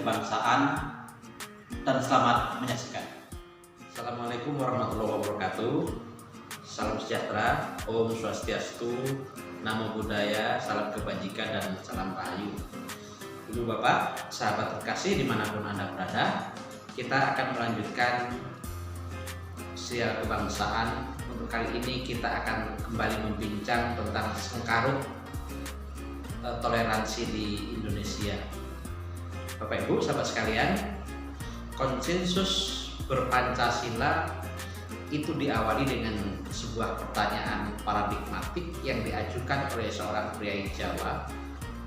kebangsaan, dan selamat menyaksikan. Assalamualaikum warahmatullahi wabarakatuh. Salam sejahtera, Om Swastiastu, Namo Buddhaya, salam kebajikan dan salam rahayu. Ibu Bapak, sahabat terkasih dimanapun Anda berada, kita akan melanjutkan siar kebangsaan. Untuk kali ini kita akan kembali membincang tentang sengkarut toleransi di Indonesia. Bapak Ibu, sahabat sekalian, konsensus berpancasila itu diawali dengan sebuah pertanyaan paradigmatik yang diajukan oleh seorang priai Jawa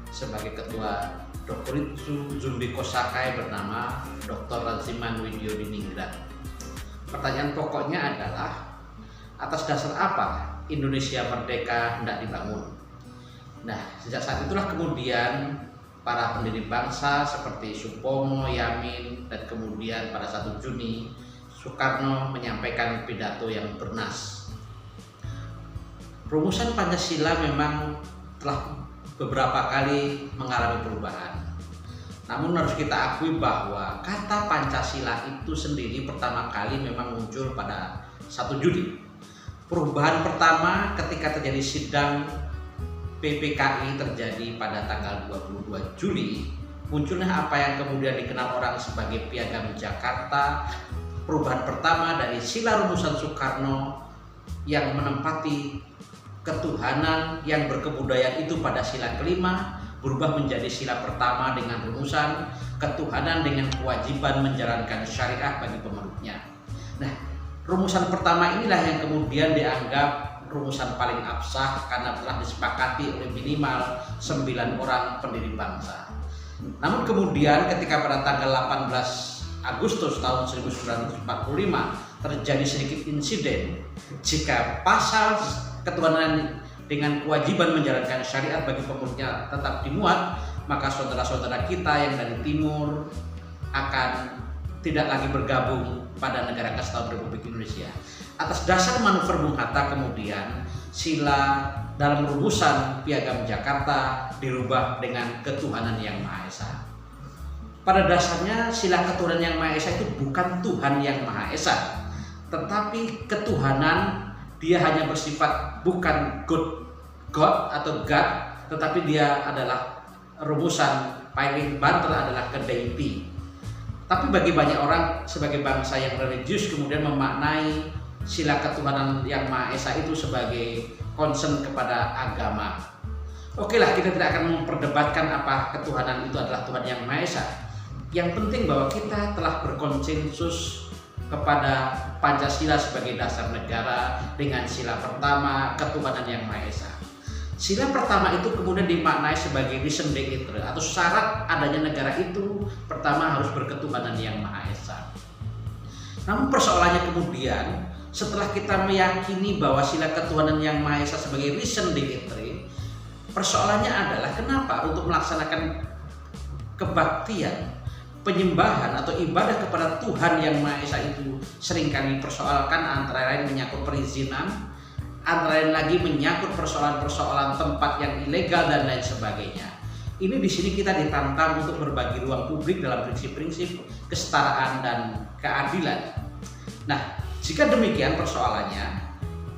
sebagai ketua Dokuritsu Zumbiko Sakai bernama Dr. Radziman Widyo Diningrat. Pertanyaan pokoknya adalah, atas dasar apa Indonesia merdeka hendak dibangun? Nah, sejak saat itulah kemudian para pendiri bangsa seperti Supomo, Yamin, dan kemudian pada 1 Juni Soekarno menyampaikan pidato yang bernas. Rumusan Pancasila memang telah beberapa kali mengalami perubahan. Namun harus kita akui bahwa kata Pancasila itu sendiri pertama kali memang muncul pada 1 Juni. Perubahan pertama ketika terjadi sidang PPKI terjadi pada tanggal 22 Juli, munculnya apa yang kemudian dikenal orang sebagai Piagam Jakarta. Perubahan pertama dari sila rumusan Soekarno yang menempati ketuhanan yang berkebudayaan itu pada sila kelima berubah menjadi sila pertama dengan rumusan ketuhanan dengan kewajiban menjalankan syariah bagi pemeluknya. Nah, rumusan pertama inilah yang kemudian dianggap rumusan paling absah karena telah disepakati oleh minimal 9 orang pendiri bangsa. Namun kemudian ketika pada tanggal 18 Agustus tahun 1945 terjadi sedikit insiden jika pasal ketuhanan dengan kewajiban menjalankan syariat bagi pemeluknya tetap dimuat, maka saudara-saudara kita yang dari timur akan tidak lagi bergabung pada Negara Kesatuan Republik Indonesia. Atas dasar manuver Bung Hatta kemudian sila dalam rumusan Piagam Jakarta dirubah dengan ketuhanan yang Maha Esa. Pada dasarnya sila ketuhanan yang Maha Esa itu bukan Tuhan yang Maha Esa, tetapi ketuhanan dia hanya bersifat bukan God atau God, tetapi dia adalah rumusan paling banter adalah ke deity. Tapi bagi banyak orang sebagai bangsa yang religius kemudian memaknai sila ketuhanan yang Maha Esa itu sebagai concern kepada agama. Oke lah, kita tidak akan memperdebatkan apa ketuhanan itu adalah Tuhan yang Maha Esa. Yang penting bahwa kita telah berkonsensus kepada Pancasila sebagai dasar negara dengan sila pertama ketuhanan yang Maha Esa. Sila pertama itu kemudian dimaknai sebagai raison d'être atau syarat adanya negara itu pertama harus berketuhanan yang Maha Esa. Namun persoalannya kemudian setelah kita meyakini bahwa sila ketuhanan yang Maha Esa sebagai raison d'être, persoalannya adalah kenapa untuk melaksanakan kebaktian, penyembahan atau ibadah kepada Tuhan yang Maha Esa itu seringkali persoalkan, antara lain menyangkut perizinan, antara lain lagi menyangkut persoalan-persoalan tempat yang ilegal dan lain sebagainya. Ini di sini kita ditantang untuk berbagi ruang publik dalam prinsip-prinsip kesetaraan dan keadilan. Nah, jika demikian persoalannya,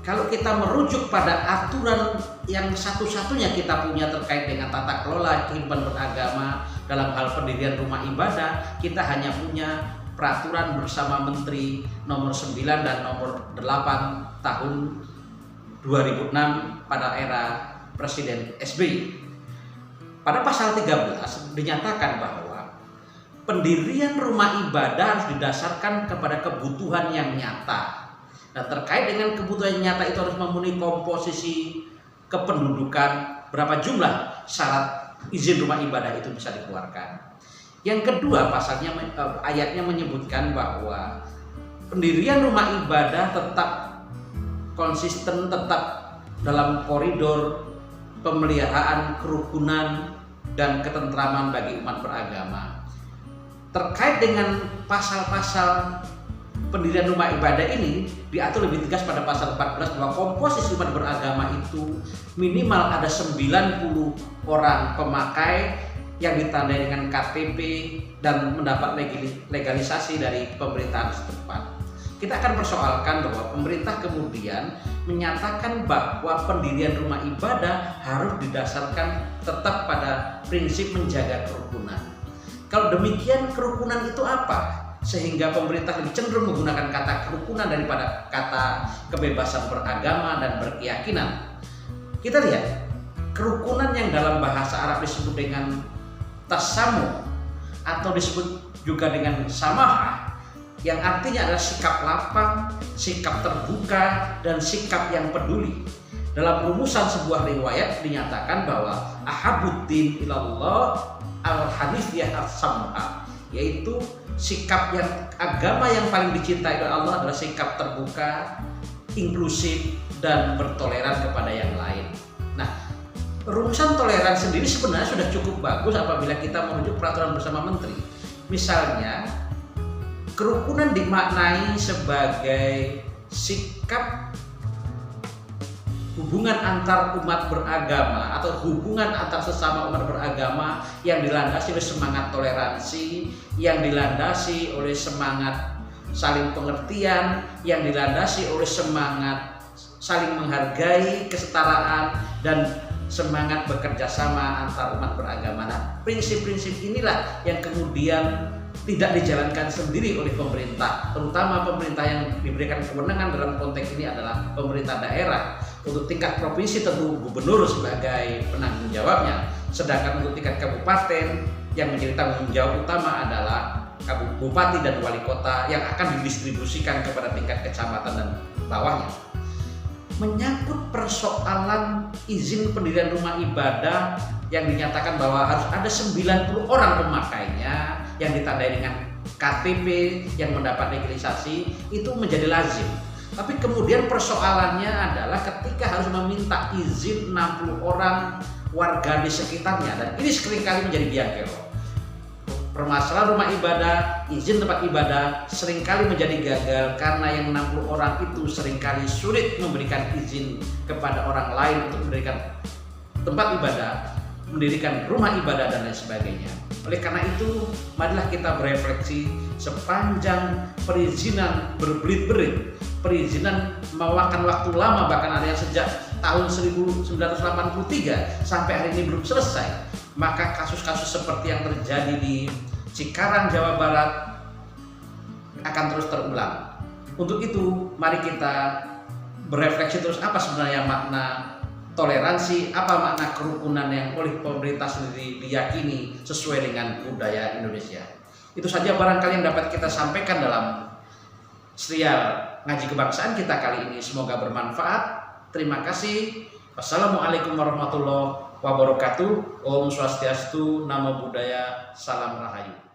kalau kita merujuk pada aturan yang satu-satunya kita punya terkait dengan tata kelola kehidupan beragama dalam hal pendirian rumah ibadah, kita hanya punya peraturan bersama Menteri nomor 9 dan nomor 8 tahun 2006 pada era Presiden SBY. Pada pasal 13 dinyatakan bahwa pendirian rumah ibadah harus didasarkan kepada kebutuhan yang nyata. Dan terkait dengan kebutuhan yang nyata itu harus memenuhi komposisi kependudukan, berapa jumlah syarat izin rumah ibadah itu bisa dikeluarkan. Yang kedua, pasalnya ayatnya menyebutkan bahwa pendirian rumah ibadah tetap konsisten, tetap dalam koridor pemeliharaan kerukunan dan ketentraman bagi umat beragama. Terkait dengan pasal-pasal pendirian rumah ibadah ini diatur lebih tegas pada pasal 14 bahwa komposisi umat beragama itu minimal ada 90 orang pemakai yang ditandai dengan KTP dan mendapat legalisasi dari pemerintahan setempat. Kita akan persoalkan bahwa pemerintah kemudian menyatakan bahwa pendirian rumah ibadah harus didasarkan tetap pada prinsip menjaga kerukunan. Kalau demikian, kerukunan itu apa? Sehingga pemerintah lebih cenderung menggunakan kata kerukunan daripada kata kebebasan beragama dan berkeyakinan. Kita lihat, kerukunan yang dalam bahasa Arab disebut dengan tasamu atau disebut juga dengan samahah, yang artinya adalah sikap lapang, sikap terbuka, dan sikap yang peduli. Dalam rumusan sebuah riwayat dinyatakan bahwa ahabuddin ilallah al-hanifiyah as-samha, yaitu sikap yang agama yang paling dicintai oleh Allah adalah sikap terbuka, inklusif, dan bertoleran kepada yang lain. Nah, rumusan toleran sendiri sebenarnya sudah cukup bagus apabila kita merujuk peraturan bersama menteri. Misalnya, kerukunan dimaknai sebagai sikap hubungan antar umat beragama atau hubungan antar sesama umat beragama yang dilandasi oleh semangat toleransi, yang dilandasi oleh semangat saling pengertian, yang dilandasi oleh semangat saling menghargai, kesetaraan, dan semangat bekerja sama antar umat beragama. Nah, prinsip-prinsip inilah yang kemudian tidak dijalankan sendiri oleh pemerintah, terutama pemerintah yang diberikan kewenangan dalam konteks ini adalah pemerintah daerah. Untuk tingkat provinsi tentu gubernur sebagai penanggung jawabnya, sedangkan untuk tingkat kabupaten yang menjadi tanggung jawab utama adalah bupati dan wali kota yang akan didistribusikan kepada tingkat kecamatan dan bawahnya. Menyangkut persoalan izin pendirian rumah ibadah yang dinyatakan bahwa harus ada 90 orang pemakainya yang ditandai dengan KTP yang mendapat legalisasi, itu menjadi lazim. Tapi kemudian persoalannya adalah ketika harus meminta izin 60 orang warga di sekitarnya, dan ini seringkali menjadi biang kerok. Permasalahan rumah ibadah, izin tempat ibadah seringkali menjadi gagal karena yang 60 orang itu seringkali sulit memberikan izin kepada orang lain untuk mendirikan tempat ibadah, mendirikan rumah ibadah, dan lain sebagainya. Oleh karena itu, marilah kita berefleksi sepanjang perizinan berbelit-belit, perizinan memakan waktu lama, bahkan ada yang sejak tahun 1983 sampai hari ini belum selesai. Maka kasus-kasus seperti yang terjadi di Cikarang, Jawa Barat akan terus terulang. Untuk itu, mari kita berefleksi terus apa sebenarnya makna toleransi, apa makna kerukunan yang oleh pemerintah sendiri diyakini sesuai dengan budaya Indonesia. Itu saja barangkali yang dapat kita sampaikan dalam serial Ngaji Kebangsaan kita kali ini. Semoga bermanfaat. Terima kasih. Wassalamualaikum warahmatullahi wabarakatuh. Om Swastiastu, Namo Buddhaya, Salam Rahayu.